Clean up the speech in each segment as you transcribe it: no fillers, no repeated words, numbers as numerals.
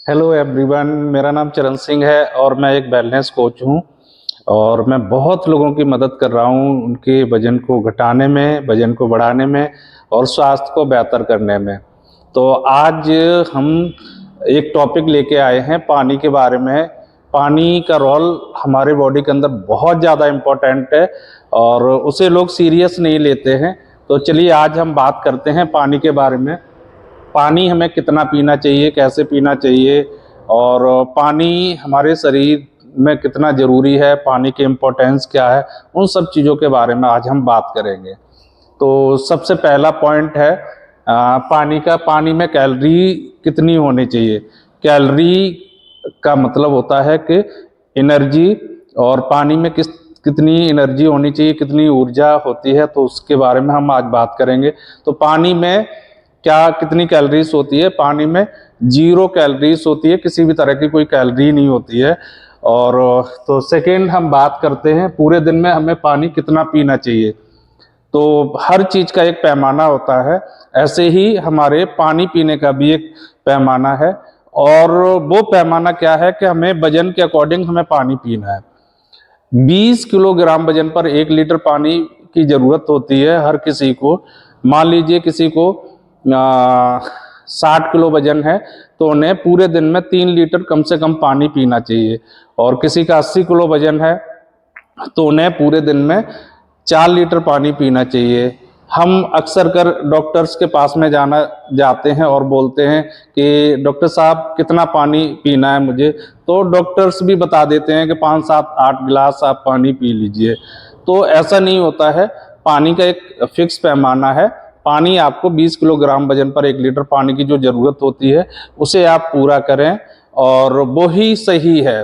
Hello everyone, मेरा नाम चरण सिंह है और मैं एक वेलनेस कोच हूँ। और मैं बहुत लोगों की मदद कर रहा हूँ उनके वजन को घटाने में, वजन को बढ़ाने में और स्वास्थ्य को बेहतर करने में। तो आज हम एक टॉपिक लेके आए हैं पानी के बारे में। पानी का रोल हमारे बॉडी के अंदर बहुत ज़्यादा इम्पोर्टेंट है और उसे लोग सीरियस नहीं लेते हैं। तो चलिए आज हम बात करते हैं पानी के बारे में। पानी हमें कितना पीना चाहिए, कैसे पीना चाहिए और पानी हमारे शरीर में कितना ज़रूरी है, पानी की इम्पोर्टेंस क्या है, उन सब चीज़ों के बारे में आज हम बात करेंगे। तो सबसे पहला पॉइंट है पानी में कैलोरी कितनी होनी चाहिए। कैलोरी का मतलब होता है कि एनर्जी, और पानी में कितनी एनर्जी होनी चाहिए, कितनी ऊर्जा होती है, तो उसके बारे में हम आज बात करेंगे। तो पानी में क्या कितनी कैलोरीज होती है? पानी में 0 कैलोरीज होती है, किसी भी तरह की कोई कैलोरी नहीं होती है। और तो सेकेंड हम बात करते हैं पूरे दिन में हमें पानी कितना पीना चाहिए। तो हर चीज का एक पैमाना होता है, ऐसे ही हमारे पानी पीने का भी एक पैमाना है। और वो पैमाना क्या है कि हमें वजन के अकॉर्डिंग हमें पानी पीना है। 20 किलोग्राम वजन पर 1 लीटर पानी की जरूरत होती है हर किसी को। मान लीजिए किसी को 60 किलो वजन है तो उन्हें पूरे दिन में 3 लीटर कम से कम पानी पीना चाहिए। और किसी का 80 किलो वजन है तो उन्हें पूरे दिन में 4 लीटर पानी पीना चाहिए। हम अक्सर कर डॉक्टर्स के पास में जाते हैं और बोलते हैं कि डॉक्टर साहब कितना पानी पीना है मुझे, तो डॉक्टर्स भी बता देते हैं कि 5 7 8 गिलास आप पानी पी लीजिए। तो ऐसा नहीं होता है, पानी का एक फिक्स पैमाना है। पानी आपको 20 किलोग्राम वजन पर 1 लीटर पानी की जो ज़रूरत होती है उसे आप पूरा करें, और वो ही सही है।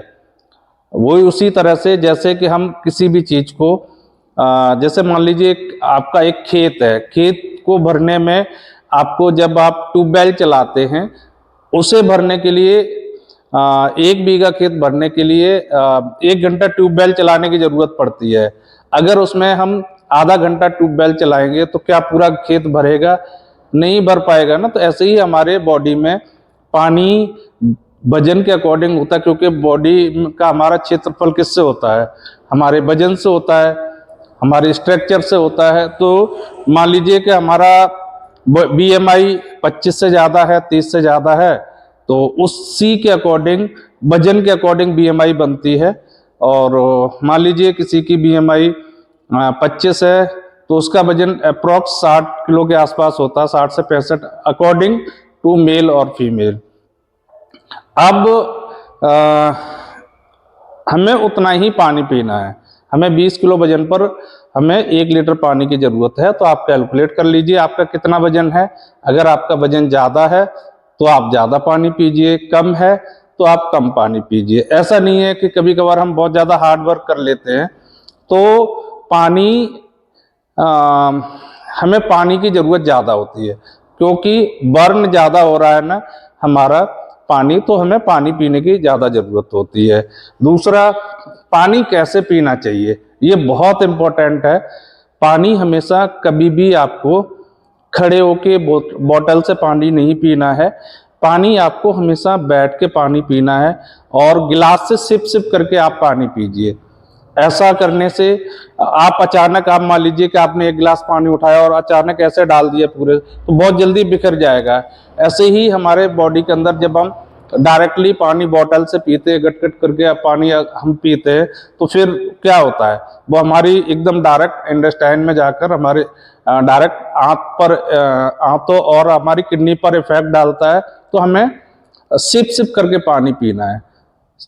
वही उसी तरह से जैसे कि हम किसी भी चीज़ को जैसे मान लीजिए आपका एक खेत है, खेत को भरने में आपको जब आप ट्यूबवेल चलाते हैं उसे भरने के लिए 1 बीघा खेत भरने के लिए 1 घंटा ट्यूबवेल चलाने की ज़रूरत पड़ती है। अगर उसमें हम आधा घंटा ट्यूबवेल चलाएंगे तो क्या पूरा खेत भरेगा? नहीं भर पाएगा ना। तो ऐसे ही हमारे बॉडी में पानी वजन के अकॉर्डिंग होता है, क्योंकि बॉडी का हमारा क्षेत्रफल किससे होता है? हमारे वजन से होता है, हमारे स्ट्रक्चर से होता है। तो मान लीजिए कि हमारा BMI 25 से ज़्यादा है, 30 से ज़्यादा है, तो उसी के अकॉर्डिंग वजन के अकॉर्डिंग BMI बनती है। और मान लीजिए किसी की BMI 25 है तो उसका वजन अप्रॉक्स 60 किलो के आसपास होता है, 60 से 65, अकॉर्डिंग टू मेल और फीमेल। अब हमें उतना ही पानी पीना है। हमें 20 किलो वजन पर हमें 1 लीटर पानी की ज़रूरत है। तो आप कैलकुलेट कर लीजिए आपका कितना वजन है। अगर आपका वजन ज़्यादा है तो आप ज़्यादा पानी पीजिए, कम है तो आप कम पानी पीजिए। ऐसा नहीं है कि कभी कभार हम बहुत ज़्यादा हार्ड वर्क कर लेते हैं तो पानी हमें पानी की ज़रूरत ज़्यादा होती है, क्योंकि बर्न ज़्यादा हो रहा है ना हमारा पानी, तो हमें पानी पीने की ज़्यादा ज़रूरत होती है। दूसरा, पानी कैसे पीना चाहिए, ये बहुत इम्पोर्टेंट है। पानी हमेशा कभी भी आपको खड़े होके बोतल से पानी नहीं पीना है। पानी आपको हमेशा बैठ के पानी पीना है और गिलास से सिप सिप करके आप पानी पीजिए। ऐसा करने से आप अचानक, आप मान लीजिए कि आपने 1 गिलास पानी उठाया और अचानक ऐसे डाल दिया पूरे, तो बहुत जल्दी बिखर जाएगा। ऐसे ही हमारे बॉडी के अंदर जब हम डायरेक्टली पानी बोतल से पीते हैं, गट गट करके पानी हम पीते हैं, तो फिर क्या होता है, वो हमारी एकदम डायरेक्ट इंटेस्टाइन में जाकर हमारे डायरेक्ट आंतों और हमारी किडनी पर इफेक्ट डालता है। तो हमें सिप सिप करके पानी पीना है।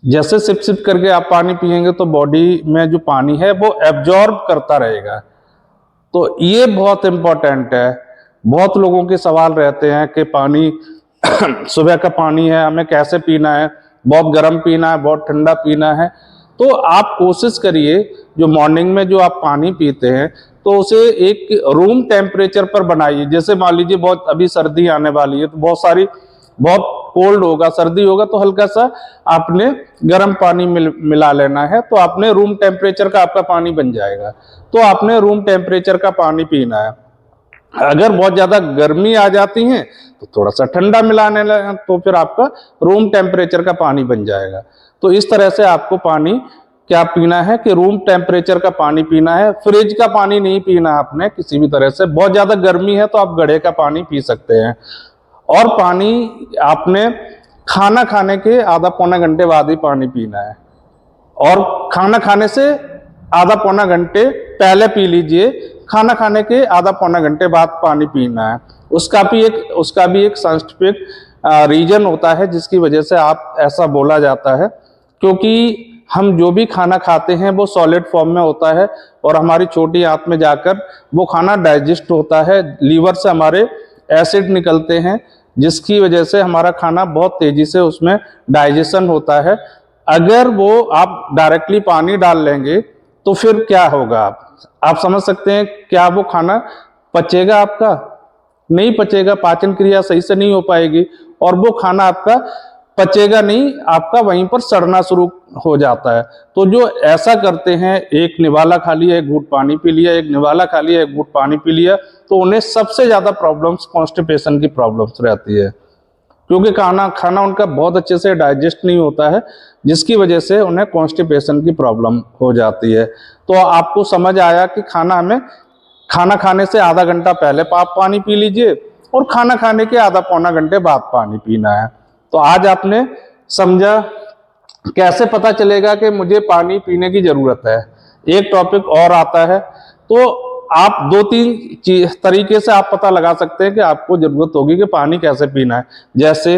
जैसे सिप सिप करके आप पानी पिएंगे तो बॉडी में जो पानी है वो एब्जॉर्ब करता रहेगा। तो ये बहुत इंपॉर्टेंट है। बहुत लोगों के सवाल रहते हैं कि पानी सुबह का पानी है हमें कैसे पीना है, बहुत गर्म पीना है, बहुत ठंडा पीना है। तो आप कोशिश करिए जो मॉर्निंग में जो आप पानी पीते हैं तो उसे एक रूम टेम्परेचर पर बनाइए। जैसे मान लीजिए बहुत अभी सर्दी आने वाली है तो बहुत कोल्ड होगा, सर्दी होगा, तो हल्का सा आपने गर्म पानी मिला लेना है, तो आपने रूम टेम्परेचर का आपका पानी बन जाएगा। तो आपने रूम टेम्परेचर का पानी पीना है। अगर बहुत ज़्यादा गर्मी आ जाती है तो थोड़ा सा ठंडा मिलाने लगे तो फिर आपका रूम टेम्परेचर का पानी बन जाएगा। तो इस तरह से आपको पानी क्या पीना है कि रूम टेम्परेचर का पानी पीना है, फ्रिज का पानी नहीं पीना आपने किसी भी तरह से। बहुत ज़्यादा गर्मी है तो आप घड़े का पानी पी सकते हैं। और पानी आपने खाना खाने के आधा पौना घंटे बाद ही पानी पीना है, और खाना खाने से आधा पौना घंटे पहले पी लीजिए, खाना खाने के आधा पौना घंटे बाद पानी पीना है। उसका भी एक साइंटिफिक रीजन होता है जिसकी वजह से आप ऐसा बोला जाता है, क्योंकि हम जो भी खाना खाते हैं वो सॉलिड फॉर्म में होता है और हमारी छोटी आंत में जाकर वो खाना डाइजेस्ट होता है। लीवर से हमारे एसिड निकलते हैं जिसकी वजह से हमारा खाना बहुत तेजी से उसमें डाइजेशन होता है। अगर वो आप डायरेक्टली पानी डाल लेंगे तो फिर क्या होगा, आप समझ सकते हैं। क्या वो खाना पचेगा? आपका नहीं पचेगा, पाचन क्रिया सही से नहीं हो पाएगी और वो खाना आपका पचेगा नहीं, आपका वहीं पर सड़ना शुरू हो जाता है। तो जो ऐसा करते हैं, एक निवाला खा लिया, एक घूंट पानी पी लिया, एक निवाला खा लिया, एक घूंट पानी पी लिया, तो उन्हें सबसे ज्यादा प्रॉब्लम्स कॉन्स्टिपेशन की प्रॉब्लम्स रहती है, क्योंकि खाना उनका बहुत अच्छे से डाइजेस्ट नहीं होता है, जिसकी वजह से उन्हें कॉन्स्टिपेशन की प्रॉब्लम हो जाती है। तो आपको समझ आया कि खाना खाने से आधा घंटा पहले आप पानी पी लीजिए और खाना खाने के आधा पौना घंटे बाद पानी पीना है। तो आज आपने समझा कैसे पता चलेगा कि मुझे पानी पीने की जरूरत है। एक टॉपिक और आता है, तो आप 2-3 तरीके से आप पता लगा सकते हैं कि आपको जरूरत होगी कि पानी कैसे पीना है। जैसे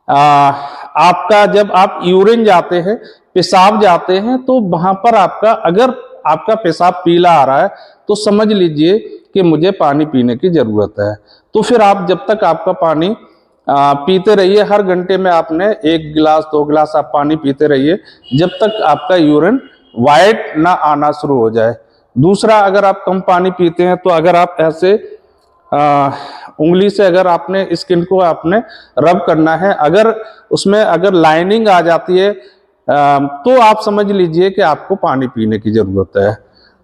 आपका जब आप यूरिन जाते हैं, पेशाब जाते हैं, तो वहां पर अगर आपका पेशाब पीला आ रहा है तो समझ लीजिए कि मुझे पानी पीने की जरूरत है। तो फिर आप जब तक आपका पानी पीते रहिए, हर घंटे में आपने 1 गिलास 2 गिलास आप पानी पीते रहिए जब तक आपका यूरिन वाइट ना आना शुरू हो जाए। दूसरा, अगर आप कम पानी पीते हैं तो अगर आप ऐसे उंगली से अगर आपने स्किन को आपने रब करना है, अगर लाइनिंग आ जाती है तो आप समझ लीजिए कि आपको पानी पीने की जरूरत है।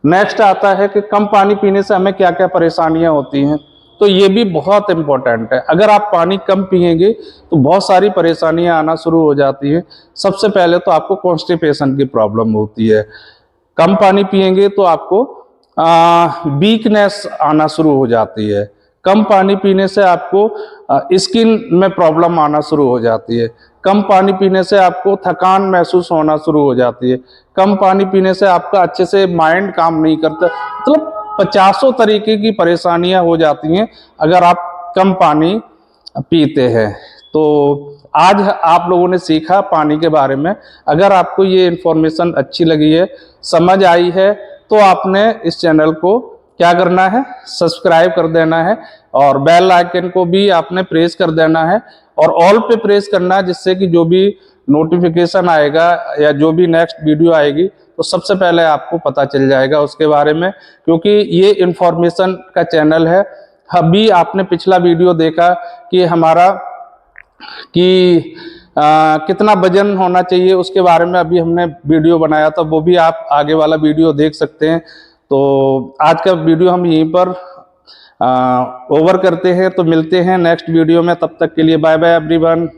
नेक्स्ट आता है कि कम पानी पीने से हमें क्या क्या परेशानियां होती हैं, तो ये भी बहुत इंपॉर्टेंट है। अगर आप पानी कम पिएंगे तो बहुत सारी परेशानियां आना शुरू हो जाती हैं। सबसे पहले तो आपको कॉन्स्टिपेशन की प्रॉब्लम होती है। कम पानी पिएंगे तो आपको वीकनेस आना शुरू हो जाती है। कम पानी पीने से आपको स्किन में प्रॉब्लम आना शुरू हो जाती है। कम पानी पीने से आपको थकान महसूस होना शुरू हो जाती है। कम पानी पीने से आपका अच्छे से माइंड काम नहीं करता। मतलब 50 तरीके की परेशानियां हो जाती हैं अगर आप कम पानी पीते हैं। तो आज आप लोगों ने सीखा पानी के बारे में। अगर आपको ये इंफॉर्मेशन अच्छी लगी है, समझ आई है, तो आपने इस चैनल को क्या करना है, सब्सक्राइब कर देना है और बेल आइकन को भी आपने प्रेस कर देना है और ऑल पे प्रेस करना है, जिससे कि जो भी नोटिफिकेशन आएगा या जो भी नेक्स्ट वीडियो आएगी तो सबसे पहले आपको पता चल जाएगा उसके बारे में, क्योंकि ये इंफॉर्मेशन का चैनल है। अभी आपने पिछला वीडियो देखा कि कितना वजन होना चाहिए उसके बारे में अभी हमने वीडियो बनाया था, वो भी आप आगे वाला वीडियो देख सकते हैं। तो आज का वीडियो हम यहीं पर ओवर करते हैं, तो मिलते हैं नेक्स्ट वीडियो में। तब तक के लिए बाय बाय एवरीवन।